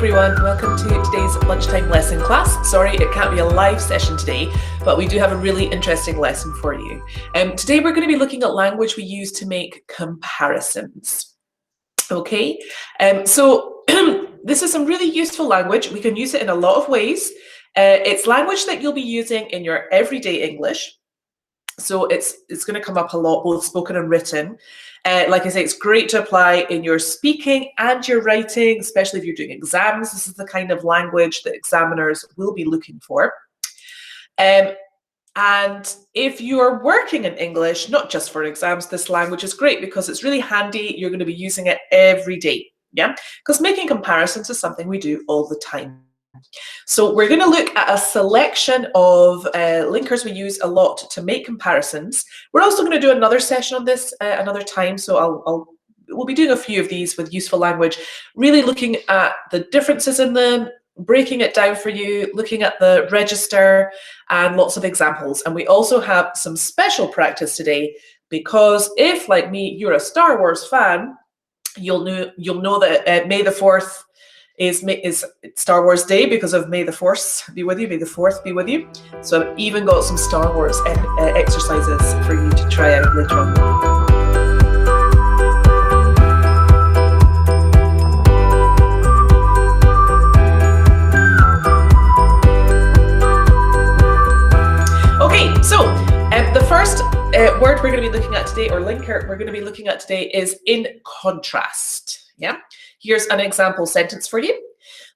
everyone, welcome to today's lunchtime lesson class. Sorry, it can't be a live session today, but we do have a really interesting lesson for you. Today we're going to be looking at language we use to make comparisons. Okay, so this is some really useful language. We can use it in a lot of ways. It's language that you'll be using in your everyday English. So it's going to come up a lot, both spoken and written. Like I say, it's great to apply in your speaking and your writing, especially if you're doing exams. This is the kind of language that examiners will be looking for. And if you're working in English, not just for exams, this language is great because it's really handy. You're going to be using it every day, yeah? Because making comparisons is something we do all the time. So we're going to look at a selection of linkers we use a lot to make comparisons. We're also going to do another session on this another time, so we'll be doing a few of these with useful language, really looking at the differences in them, breaking it down for you, looking at the register, and lots of examples. And we also have some special practice today, because if, like me, you're a Star Wars fan, you'll know that May the 4th is Star Wars Day because of May the Force be with you, May the 4th be with you. So I've even got some Star Wars exercises for you to try out later on. Okay, so the first word we're going to be looking at today, or linker we're going to be looking at today, is in contrast. Yeah, here's an example sentence for you.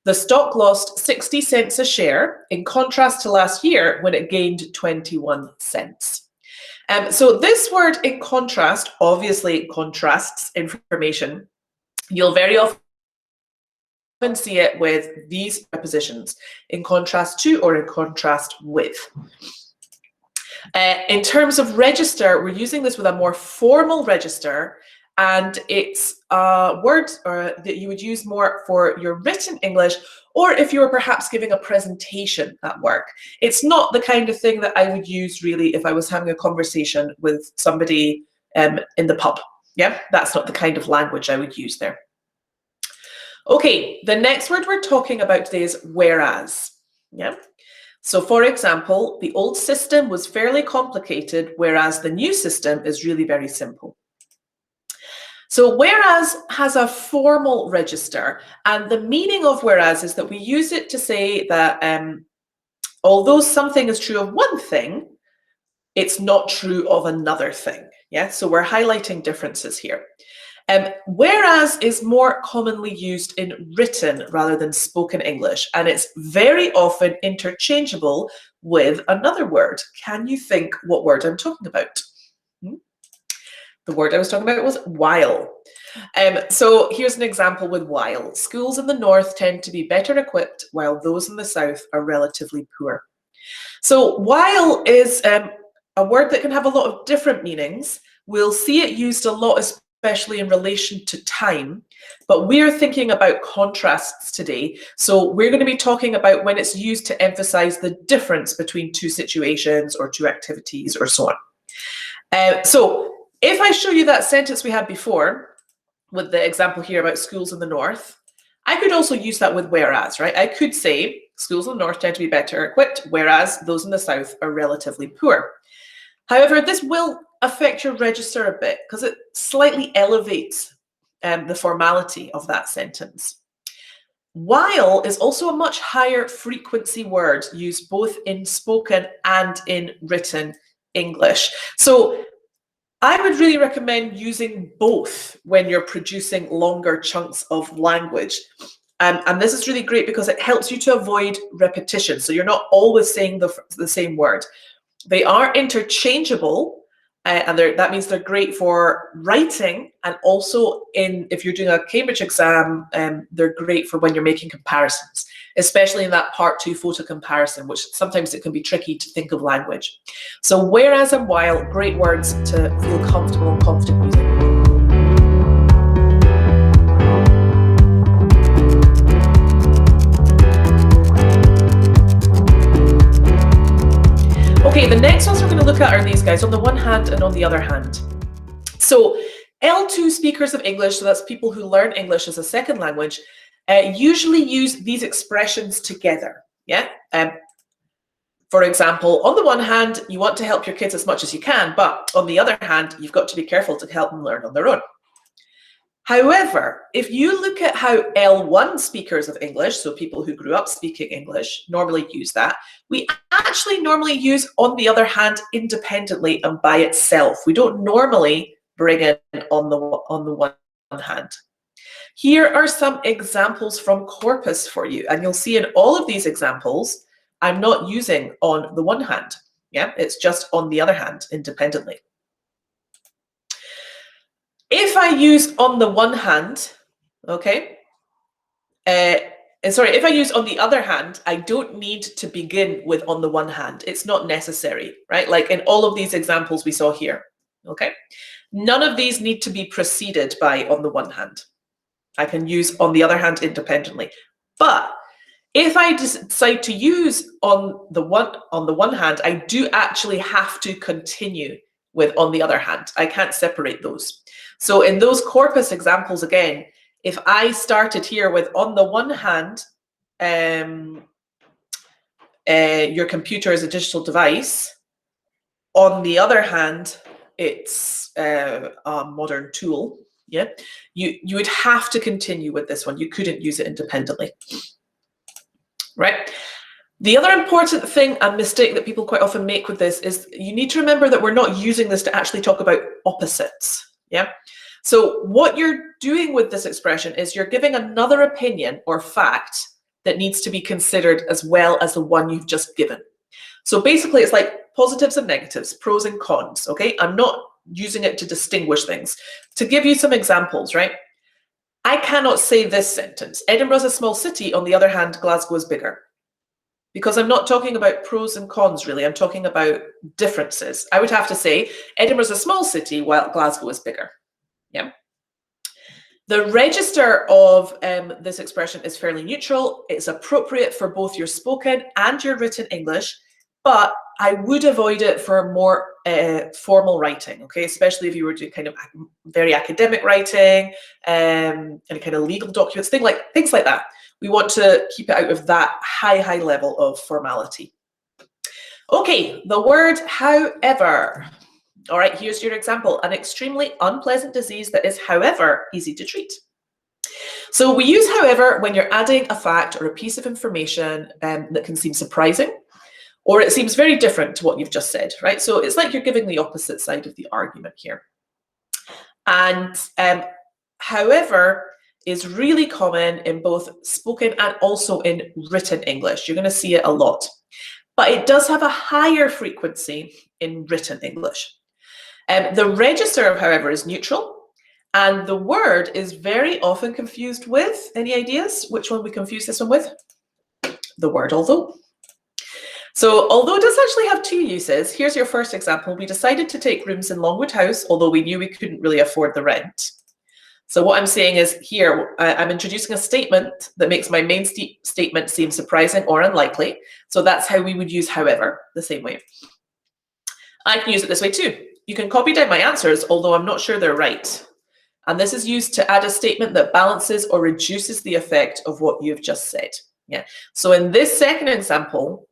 The stock lost 60 cents a share in contrast to last year when it gained 21 cents. So this word in contrast obviously contrasts information. You'll very often see it with these prepositions: in contrast to or in contrast with. In terms of register, we're using this with a more formal register, and it's a word that you would use more for your written English, or if you were perhaps giving a presentation at work. It's not the kind of thing that I would use really if I was having a conversation with somebody in the pub. Yeah, that's not the kind of language I would use there. Okay, the next word we're talking about today is whereas. Yeah. So for example, the old system was fairly complicated, whereas the new system is really very simple. So whereas has a formal register, and the meaning of whereas is that we use it to say that although something is true of one thing, it's not true of another thing. Yeah, so we're highlighting differences here. Whereas is more commonly used in written rather than spoken English, and it's very often interchangeable with another word. Can you think what word I'm talking about? The word I was talking about was while. So here's an example with while. Schools in the north tend to be better equipped, while those in the south are relatively poor. So while is a word that can have a lot of different meanings. We'll see it used a lot, especially in relation to time, but we're thinking about contrasts today. So we're going to be talking about when it's used to emphasize the difference between two situations or two activities or so on. So if I show you that sentence we had before, with the example here about schools in the north, I could also use that with whereas, right? I could say schools in the north tend to be better equipped, whereas those in the south are relatively poor. However, this will affect your register a bit because it slightly elevates the formality of that sentence. While is also a much higher frequency word used both in spoken and in written English. So I would really recommend using both when you're producing longer chunks of language. And this is really great because it helps you to avoid repetition. So you're not always saying the same word. They are interchangeable, and that means they're great for writing, and also if you're doing a Cambridge exam, they're great for when you're making comparisons, especially in that part 2 photo comparison, which sometimes it can be tricky to think of language. So whereas and while, great words to feel comfortable and confident using. Okay, the next ones we're going to look at are these guys, on the one hand and on the other hand. So L2 speakers of English, so that's people who learn English as a second language, usually use these expressions together. Yeah. For example, on the one hand, you want to help your kids as much as you can, but on the other hand, you've got to be careful to help them learn on their own. However, if you look at how L1 speakers of English, so people who grew up speaking English, normally use that, we actually normally use on the other hand independently and by itself. We don't normally bring in on the one hand. Here are some examples from corpus for you, and you'll see in all of these examples, I'm not using on the one hand. Yeah, it's just on the other hand independently. If I use on the one hand, okay, if I use on the other hand, I don't need to begin with on the one hand. It's not necessary, right? Like in all of these examples we saw here, okay? None of these need to be preceded by on the one hand. I can use on the other hand independently. But if I decide to use on the one hand, I do actually have to continue with on the other hand. I can't separate those. So in those corpus examples, again, if I started here with on the one hand, your computer is a digital device. On the other hand, it's a modern tool. Yeah, you would have to continue with this one. You couldn't use it independently, right? The other important thing and mistake that people quite often make with this is you need to remember that we're not using this to actually talk about opposites. Yeah. So what you're doing with this expression is you're giving another opinion or fact that needs to be considered as well as the one you've just given. So basically it's like positives and negatives, pros and cons, okay? I'm not using it to distinguish things. To give you some examples, right? I cannot say this sentence. Edinburgh's a small city, on the other hand, Glasgow is bigger. Because I'm not talking about pros and cons, really. I'm talking about differences. I would have to say Edinburgh's a small city while Glasgow is bigger. Yeah. The register of this expression is fairly neutral. It's appropriate for both your spoken and your written English, but I would avoid it for more formal writing, okay? Especially if you were doing kind of very academic writing and kind of legal documents, things like that. We want to keep it out of that high level of formality. Okay, the word however. All right, here's your example. An extremely unpleasant disease that is, however, easy to treat. So we use however when you're adding a fact or a piece of information that can seem surprising, or it seems very different to what you've just said, right? So it's like you're giving the opposite side of the argument here. And however is really common in both spoken and also in written English. You're going to see it a lot. But it does have a higher frequency in written English. The register of however is neutral, and the word is very often confused with, any ideas which one we confuse this one with? The word although. So although does actually have two uses. Here's your first example. We decided to take rooms in Longwood House, although we knew we couldn't really afford the rent. So what I'm saying is here, I'm introducing a statement that makes my main statement seem surprising or unlikely. So that's how we would use however, the same way. I can use it this way too. You can copy down my answers, although I'm not sure they're right. And this is used to add a statement that balances or reduces the effect of what you've just said. Yeah. So in this second example,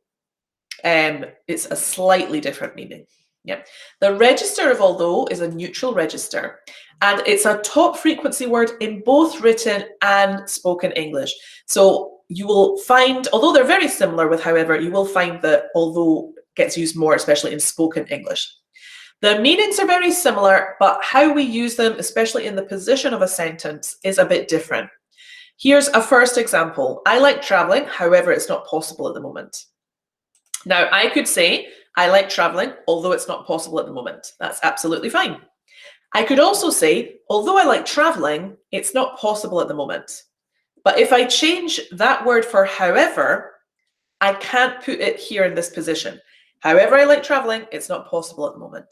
it's a slightly different meaning. Yeah. The register of although is a neutral register, and it's a top frequency word in both written and spoken English. So you will find, although they're very similar with however, you will find that although gets used more, especially in spoken English. The meanings are very similar, but how we use them, especially in the position of a sentence, is a bit different. Here's a first example. I like traveling, however, it's not possible at the moment. Now, I could say, I like traveling, although it's not possible at the moment. That's absolutely fine. I could also say, although I like traveling, it's not possible at the moment. But if I change that word for however, I can't put it here in this position. However, I like traveling, it's not possible at the moment.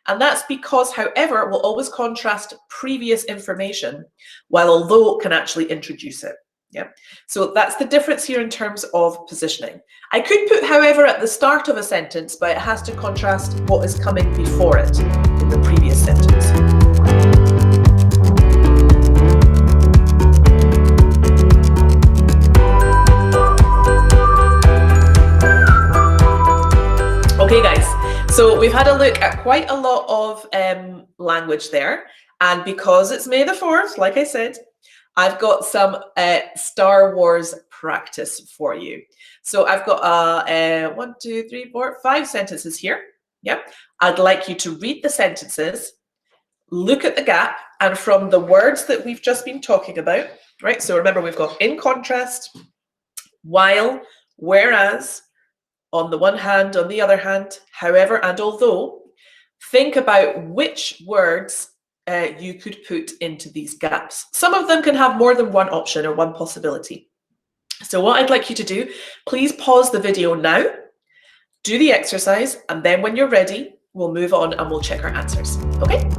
And that's because however will always contrast previous information, while although can actually introduce it. Yeah. So that's the difference here in terms of positioning. I could put however at the start of a sentence, but it has to contrast what is coming before it in the previous sentence. Okay, guys, so we've had a look at quite a lot of language there. And because it's May the 4th, like I said, I've got some Star Wars practice for you. So I've got 5 sentences here. Yeah, I'd like you to read the sentences, look at the gap, and from the words that we've just been talking about, right? So remember, we've got in contrast, while, whereas, on the one hand, on the other hand, however, and although. Think about which words you could put into these gaps. Some of them can have more than one option or one possibility. So what I'd like you to do, please pause the video now, do the exercise, and then when you're ready, we'll move on and we'll check our answers. Okay?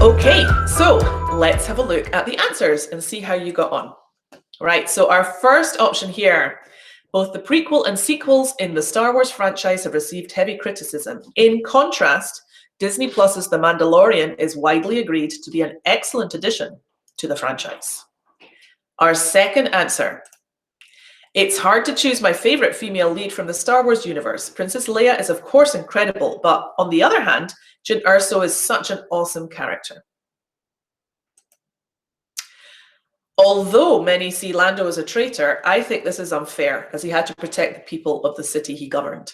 Okay, so let's have a look at the answers and see how you got on. Right, so our first option here, both the prequel and sequels in the Star Wars franchise have received heavy criticism. In contrast, Disney Plus's The Mandalorian is widely agreed to be an excellent addition to the franchise. Our second answer, it's hard to choose my favorite female lead from the Star Wars universe. Princess Leia is of course incredible, but on the other hand, Jyn Erso is such an awesome character. Although many see Lando as a traitor, I think this is unfair, as he had to protect the people of the city he governed.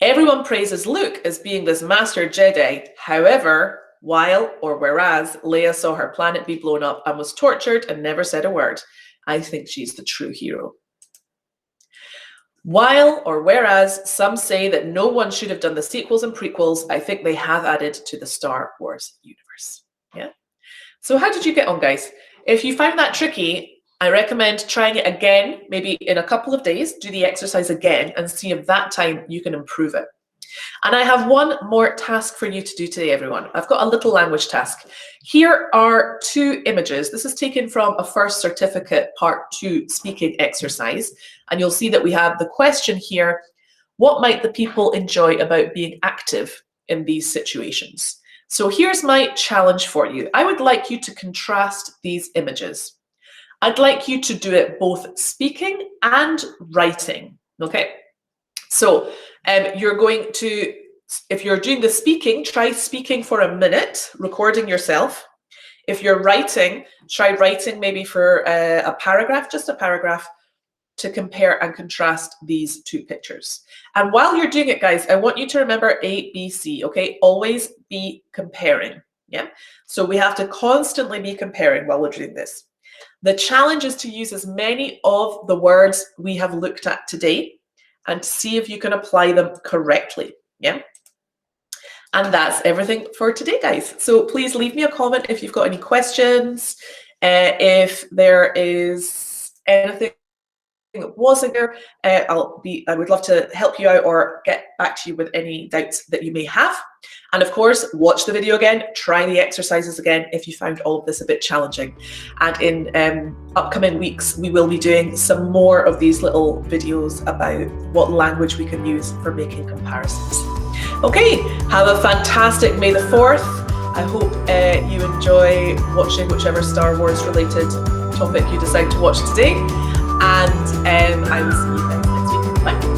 Everyone praises Luke as being this master Jedi. However, while or whereas Leia saw her planet be blown up and was tortured and never said a word, I think she's the true hero. While or whereas some say that no one should have done the sequels and prequels, I think they have added to the Star Wars universe. Yeah. So how did you get on, guys? If you found that tricky, I recommend trying it again, maybe in a couple of days, do the exercise again and see if that time you can improve it. And I have one more task for you to do today, everyone. I've got a little language task. Here are 2 images. This is taken from a first certificate part 2 speaking exercise. And you'll see that we have the question here, what might the people enjoy about being active in these situations? So here's my challenge for you. I would like you to contrast these images. I'd like you to do it both speaking and writing, okay? So you're going to, if you're doing the speaking, try speaking for a minute, recording yourself. If you're writing, try writing maybe for a paragraph, just a paragraph, to compare and contrast these 2 pictures. And while you're doing it, guys, I want you to remember ABC, okay? Always be comparing, yeah? So we have to constantly be comparing while we're doing this. The challenge is to use as many of the words we have looked at today and see if you can apply them correctly, yeah? And that's everything for today, guys. So please leave me a comment if you've got any questions, if there is anything that wasn't there, I would love to help you out or get back to you with any doubts that you may have. And of course, watch the video again, try the exercises again if you found all of this a bit challenging. And in upcoming weeks, we will be doing some more of these little videos about what language we can use for making comparisons. Okay, have a fantastic May the 4th. I hope you enjoy watching whichever Star Wars related topic you decide to watch today. And I will see you guys next week. Bye.